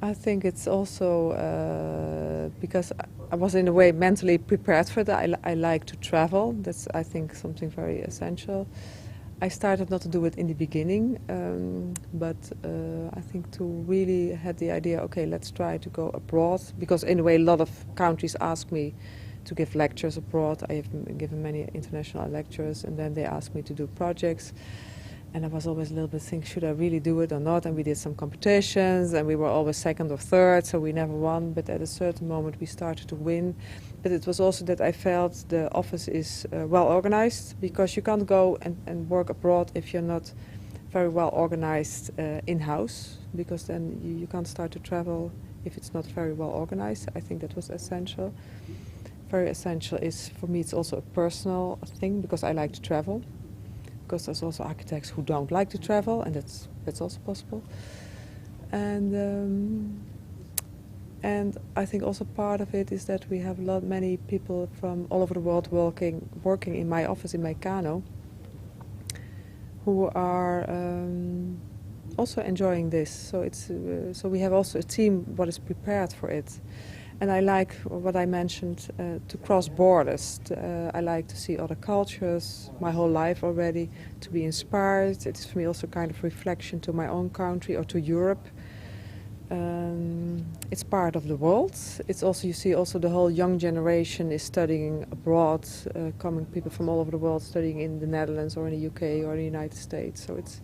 I think it's also because I was in a way mentally prepared for that. I like to travel. That's, I think, something very essential. I started not to do it in the beginning, but I think to really had the idea, okay, let's try to go abroad, because in a way a lot of countries ask me to give lectures abroad. I have given many international lectures, and then they ask me to do projects. And I was always a little bit thinking, should I really do it or not? And we did some competitions, and we were always second or third, so we never won. But at a certain moment, we started to win. But it was also that I felt the office is well organized, because you can't go and work abroad if you're not very well organized in-house, because then you can't start to travel if it's not very well organized. I think that was essential. Very essential is, for me, it's also a personal thing, because I like to travel. Because there's also architects who don't like to travel, and that's also possible. And I think also part of it is that we have many people from all over the world working in my office in Mecanoo, who are also enjoying this. So it's so we have also a team what is prepared for it. And I like what I mentioned, to cross borders. I like to see other cultures my whole life already, to be inspired. It's for me also kind of reflection to my own country or to Europe. It's part of the world. It's also, you see also the whole young generation is studying abroad, coming people from all over the world studying in the Netherlands or in the UK or the United States. So it's,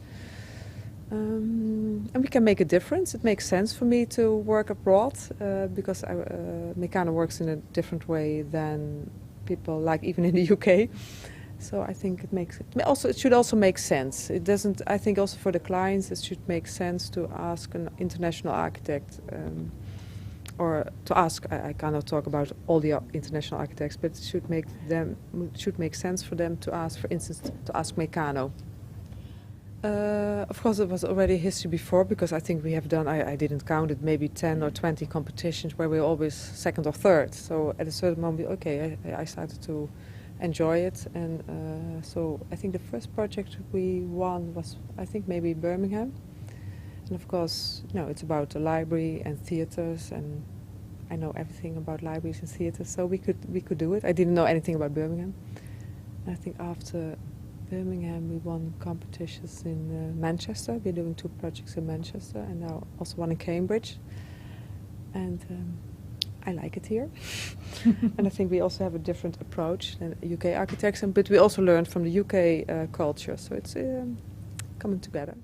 and we can make a difference. It makes sense for me to work abroad because Mecanoo works in a different way than people like even in the UK. So I think it makes it should also make sense. It doesn't. I think also for the clients it should make sense to ask an international architect, or to ask. I cannot talk about all the international architects, but it should make sense for them to ask, for instance, to ask Mecanoo. Of course, it was already history before, because I think we have done, I didn't count it, maybe 10 or 20 competitions where we were always second or third. So at a certain moment, okay, I started to enjoy it. And so I think the first project we won was, I think, maybe Birmingham. And of course, you know, it's about the library and theaters, and I know everything about libraries and theaters, so we could do it. I didn't know anything about Birmingham. And I think after Birmingham, we won competitions in Manchester. We're doing 2 projects in Manchester, and now also one in Cambridge. And I like it here. And I think we also have a different approach than UK architects, but we also learned from the UK culture. So it's coming together.